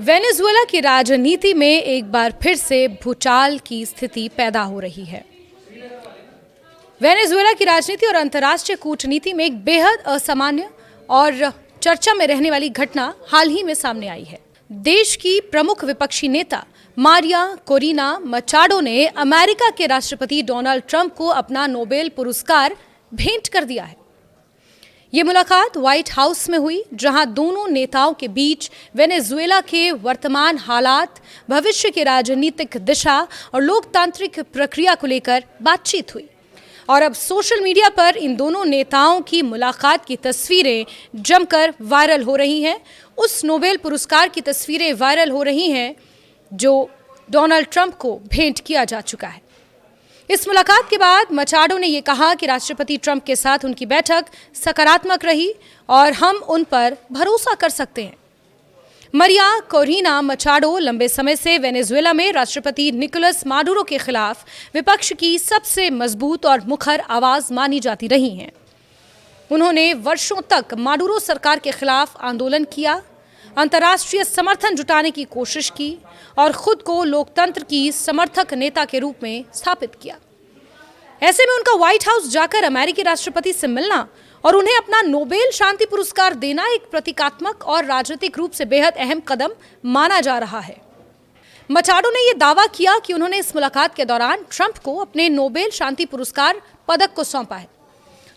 Venezuela की राजनीति में एक बार फिर से भूचाल की स्थिति पैदा हो रही है। वेनेजुएला की राजनीति और अंतर्राष्ट्रीय कूटनीति में एक बेहद असामान्य और चर्चा में रहने वाली घटना हाल ही में सामने आई है। देश की प्रमुख विपक्षी नेता मारिया कोरिना मचाडो ने अमेरिका के राष्ट्रपति डोनाल्ड ट्रंप को अपना नोबेल पुरस्कार भेंट कर दिया है। ये मुलाकात व्हाइट हाउस में हुई, जहां दोनों नेताओं के बीच वेनेजुएला के वर्तमान हालात, भविष्य की राजनीतिक दिशा और लोकतांत्रिक प्रक्रिया को लेकर बातचीत हुई। और अब सोशल मीडिया पर इन दोनों नेताओं की मुलाकात की तस्वीरें जमकर वायरल हो रही हैं। उस नोबेल पुरस्कार की तस्वीरें वायरल हो रही हैं जो डोनाल्ड ट्रंप को भेंट किया जा चुका है। इस मुलाकात के बाद मचाडो ने यह कहा कि राष्ट्रपति ट्रंप के साथ उनकी बैठक सकारात्मक रही और हम उन पर भरोसा कर सकते हैं। मारिया कोरिना मचाडो लंबे समय से वेनेजुएला में राष्ट्रपति निकोलस माडुरो के खिलाफ विपक्ष की सबसे मजबूत और मुखर आवाज मानी जाती रही हैं। उन्होंने वर्षों तक माडुरो सरकार के खिलाफ आंदोलन किया, अंतर्राष्ट्रीय समर्थन जुटाने की कोशिश की और खुद को लोकतंत्र की समर्थक नेता के रूप में स्थापित किया। ऐसे में उनका व्हाइट हाउस जाकर अमेरिकी राष्ट्रपति से मिलना और उन्हें अपना नोबेल शांति पुरस्कार देना एक प्रतीकात्मक और राजनीतिक रूप से बेहद अहम कदम माना जा रहा है। मचाडो ने यह दावा किया कि उन्होंने इस मुलाकात के दौरान ट्रंप को अपने नोबेल शांति पुरस्कार पदक को सौंपा है।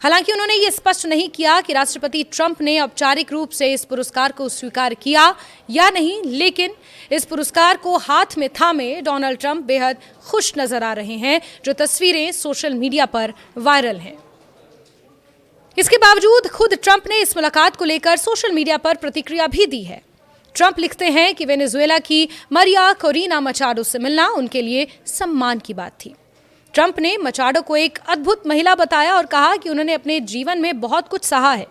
हालांकि उन्होंने ये स्पष्ट नहीं किया कि राष्ट्रपति ट्रंप ने औपचारिक रूप से इस पुरस्कार को स्वीकार किया या नहीं, लेकिन इस पुरस्कार को हाथ में थामे डोनाल्ड ट्रंप बेहद खुश नजर आ रहे हैं, जो तस्वीरें सोशल मीडिया पर वायरल हैं। इसके बावजूद खुद ट्रंप ने इस मुलाकात को लेकर सोशल मीडिया पर प्रतिक्रिया भी दी है। ट्रंप लिखते हैं कि वेनेजुएला की मारिया कोरिना मचाडो से मिलना उनके लिए सम्मान की बात थी। ट्रंप ने मचाडो को एक अद्भुत महिला बताया और कहा कि उन्होंने अपने जीवन में बहुत कुछ सहा है।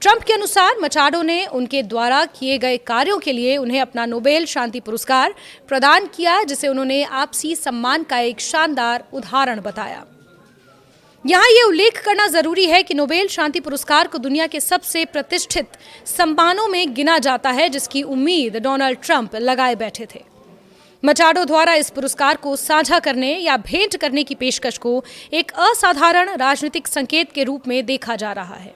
ट्रंप के अनुसार मचाडो ने उनके द्वारा किए गए कार्यों के लिए उन्हें अपना नोबेल शांति पुरस्कार प्रदान किया, जिसे उन्होंने आपसी सम्मान का एक शानदार उदाहरण बताया। यहाँ ये उल्लेख करना जरूरी है कि नोबेल शांति पुरस्कार को दुनिया के सबसे प्रतिष्ठित सम्मानों में गिना जाता है, जिसकी उम्मीद डोनाल्ड ट्रंप लगाए बैठे थे। मचाडो द्वारा इस पुरस्कार को साझा करने या भेंट करने की पेशकश को एक असाधारण राजनीतिक संकेत के रूप में देखा जा रहा है।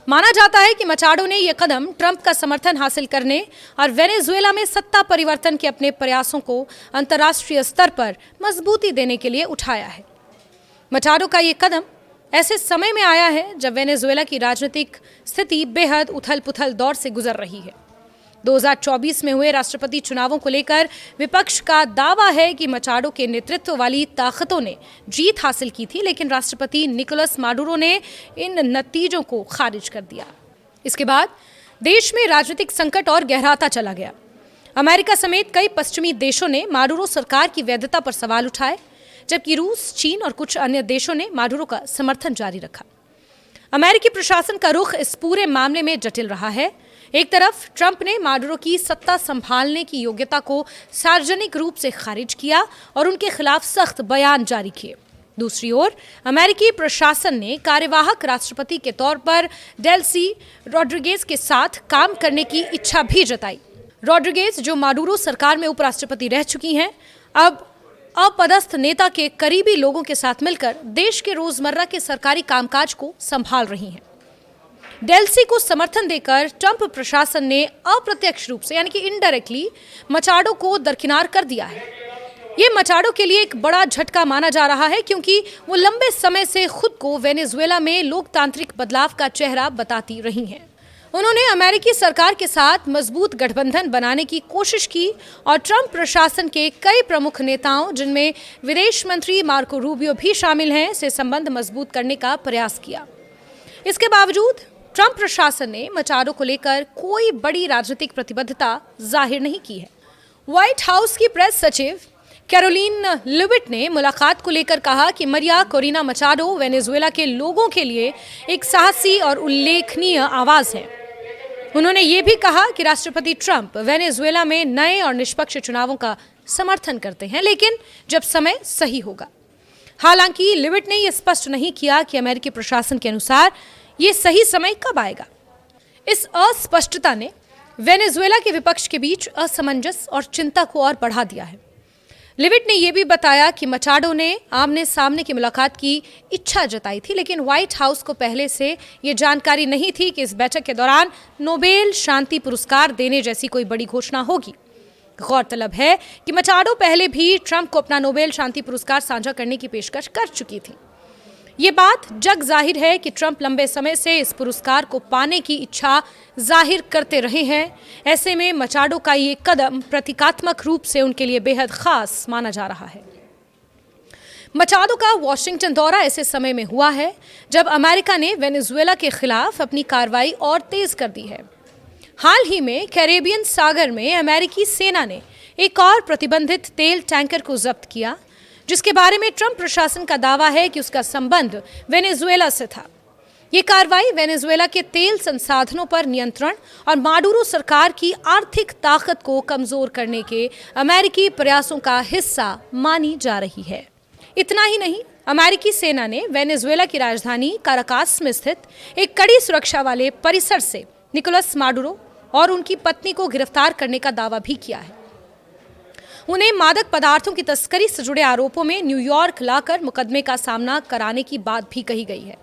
माना जाता है कि मचाडो ने यह कदम ट्रंप का समर्थन हासिल करने और वेनेजुएला में सत्ता परिवर्तन के अपने प्रयासों को अंतर्राष्ट्रीय स्तर पर मजबूती देने के लिए उठाया है। मचाडो का ये कदम ऐसे समय में आया है जब वेनेजुएला की राजनीतिक स्थिति बेहद उथल-पुथल दौर से गुजर रही है। 2024 में हुए राष्ट्रपति चुनावों को लेकर विपक्ष का दावा है कि मचाडो के नेतृत्व वाली ताकतों ने जीत हासिल की थी, लेकिन राष्ट्रपति निकोलस माडुरो ने इन नतीजों को खारिज कर दिया। इसके बाद देश में राजनीतिक संकट और गहराता चला गया। अमेरिका समेत कई पश्चिमी देशों ने माडुरो सरकार की वैधता पर सवाल उठाए, जबकि रूस, चीन और कुछ अन्य देशों ने माडुरो का समर्थन जारी रखा। अमेरिकी प्रशासन का रुख इस पूरे मामले में जटिल रहा है। एक तरफ ट्रंप ने माडुरो की सत्ता संभालने की योग्यता को सार्वजनिक रूप से खारिज किया और उनके खिलाफ सख्त बयान जारी किए। दूसरी ओर अमेरिकी प्रशासन ने कार्यवाहक राष्ट्रपति के तौर पर डेल्सी रोड्रिगेज के साथ काम करने की इच्छा भी जताई। रोड्रिगेज, जो माडुरो सरकार में उपराष्ट्रपति रह चुकी हैं, अब अपदस्थ नेता के करीबी लोगों के साथ मिलकर देश के रोजमर्रा के सरकारी कामकाज को संभाल रही हैं। डेल्सी को समर्थन देकर ट्रंप प्रशासन ने अप्रत्यक्ष रूप से यानी कि इनडायरेक्टली मचाडो को दरकिनार कर दिया है। ये मचाडो के लिए एक बड़ा झटका माना जा रहा है, क्योंकि वो लंबे समय से खुद को वेनेजुएला में लोकतांत्रिक बदलाव का चेहरा बताती रही हैं। उन्होंने अमेरिकी सरकार के साथ मजबूत गठबंधन बनाने की कोशिश की और ट्रंप प्रशासन के कई प्रमुख नेताओं, जिनमें विदेश मंत्री मार्को रूबियो भी शामिल हैं, से संबंध मजबूत करने का प्रयास किया। इसके बावजूद ट्रंप प्रशासन ने मचाडो को लेकर कोई बड़ी राजनीतिक प्रतिबद्धता जाहिर नहीं की है। व्हाइट हाउस की प्रेस सचिव कैरोलिन लिविट ने मुलाकात को लेकर कहा कि मारिया कोरिना मचाडो वेनेजुएला के लोगों के लिए एक साहसी और उल्लेखनीय आवाज है। उन्होंने ये भी कहा कि राष्ट्रपति ट्रंप वेनेजुएला में नए और निष्पक्ष चुनावों का समर्थन करते हैं, लेकिन जब समय सही होगा। हालांकि लिविट ने यह स्पष्ट नहीं किया कि अमेरिकी प्रशासन के अनुसार ये सही समय कब आएगा। इस अस्पष्टता ने वेनेजुएला के विपक्ष के बीच असमंजस और चिंता को और बढ़ा दिया है। लिविट ने यह भी बताया कि मचाडो ने आमने सामने की मुलाकात की इच्छा जताई थी, लेकिन व्हाइट हाउस को पहले से यह जानकारी नहीं थी कि इस बैठक के दौरान नोबेल शांति पुरस्कार देने जैसी कोई बड़ी घोषणा होगी। गौरतलब है कि मचाडो पहले भी ट्रंप को अपना नोबेल शांति पुरस्कार साझा करने की पेशकश कर चुकी थी। ये बात जग जाहिर है कि ट्रंप लंबे समय से इस पुरस्कार को पाने की इच्छा जाहिर करते रहे हैं। ऐसे में मचाडो का ये कदम प्रतीकात्मक रूप से उनके लिए बेहद खास माना जा रहा है। मचाडो का वॉशिंगटन दौरा ऐसे समय में हुआ है जब अमेरिका ने वेनेजुएला के खिलाफ अपनी कार्रवाई और तेज कर दी है। हाल ही में कैरेबियन सागर में अमेरिकी सेना ने एक और प्रतिबंधित तेल टैंकर को जब्त किया, जिसके बारे में ट्रंप प्रशासन का दावा है कि उसका संबंध वेनेजुएला से था। ये कार्रवाई वेनेजुएला के तेल संसाधनों पर नियंत्रण और माडुरो सरकार की आर्थिक ताकत को कमजोर करने के अमेरिकी प्रयासों का हिस्सा मानी जा रही है। इतना ही नहीं, अमेरिकी सेना ने वेनेजुएला की राजधानी काराकास में स्थित एक कड़ी सुरक्षा वाले परिसर से निकोलस माडुरो और उनकी पत्नी को गिरफ्तार करने का दावा भी किया है। उन्हें मादक पदार्थों की तस्करी से जुड़े आरोपों में न्यूयॉर्क लाकर मुकदमे का सामना कराने की बात भी कही गई है।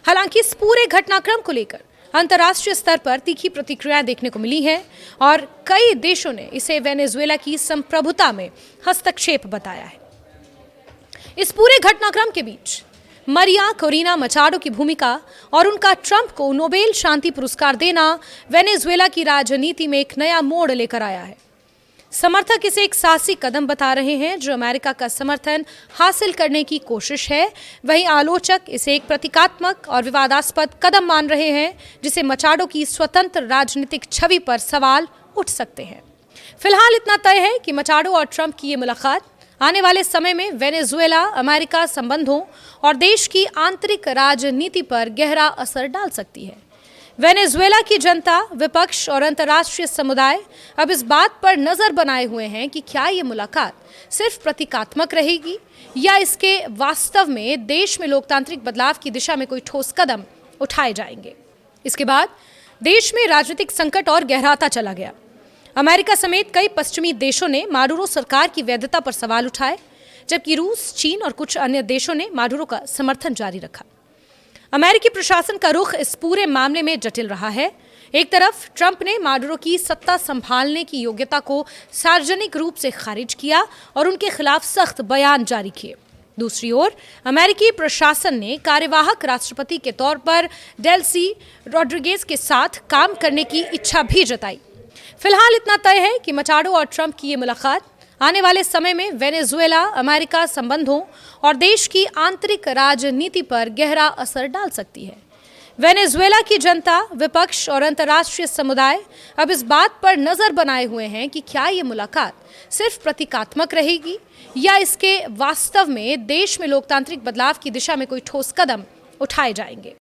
हालांकि इस पूरे घटनाक्रम को लेकर अंतर्राष्ट्रीय स्तर पर तीखी प्रतिक्रियाएं देखने को मिली हैं और कई देशों ने इसे वेनेजुएला की संप्रभुता में हस्तक्षेप बताया है। इस पूरे घटनाक्रम के बीच मारिया कोरिना मचाडो की भूमिका और उनका ट्रंप को नोबेल शांति पुरस्कार देना वेनेजुएला की राजनीति में एक नया मोड़ लेकर आया है। समर्थक इसे एक साहसी कदम बता रहे हैं जो अमेरिका का समर्थन हासिल करने की कोशिश है। वहीं आलोचक इसे एक प्रतीकात्मक और विवादास्पद कदम मान रहे हैं जिसे मचाडो की स्वतंत्र राजनीतिक छवि पर सवाल उठ सकते हैं। फिलहाल इतना तय है कि मचाडो और ट्रंप की ये मुलाकात आने वाले समय में वेनेजुएला अमेरिका संबंधों और देश की आंतरिक राजनीति पर गहरा असर डाल सकती है। वेनेजुएला की जनता, विपक्ष और अंतर्राष्ट्रीय समुदाय अब इस बात पर नजर बनाए हुए हैं कि क्या ये मुलाकात सिर्फ प्रतीकात्मक रहेगी या इसके वास्तव में देश में लोकतांत्रिक बदलाव की दिशा में कोई ठोस कदम उठाए जाएंगे। इसके बाद देश में राजनीतिक संकट और गहराता चला गया। अमेरिका समेत कई पश्चिमी देशों ने माडुरो सरकार की वैधता पर सवाल उठाए, जबकि रूस, चीन और कुछ अन्य देशों ने माडुरो का समर्थन जारी रखा। अमेरिकी प्रशासन का रुख इस पूरे मामले में जटिल रहा है। एक तरफ ट्रंप ने माडुरो की सत्ता संभालने की योग्यता को सार्वजनिक रूप से खारिज किया और उनके खिलाफ सख्त बयान जारी किए। दूसरी ओर अमेरिकी प्रशासन ने कार्यवाहक राष्ट्रपति के तौर पर डेल्सी रोड्रिगेज के साथ काम करने की इच्छा भी जताई। फिलहाल इतना तय है कि मचाडो और ट्रंप की ये मुलाकात आने वाले समय में वेनेजुएला अमेरिका संबंधों और देश की आंतरिक राजनीति पर गहरा असर डाल सकती है। वेनेजुएला की जनता, विपक्ष और अंतर्राष्ट्रीय समुदाय अब इस बात पर नजर बनाए हुए हैं कि क्या ये मुलाकात सिर्फ प्रतीकात्मक रहेगी या इसके वास्तव में देश में लोकतांत्रिक बदलाव की दिशा में कोई ठोस कदम उठाए जाएंगे।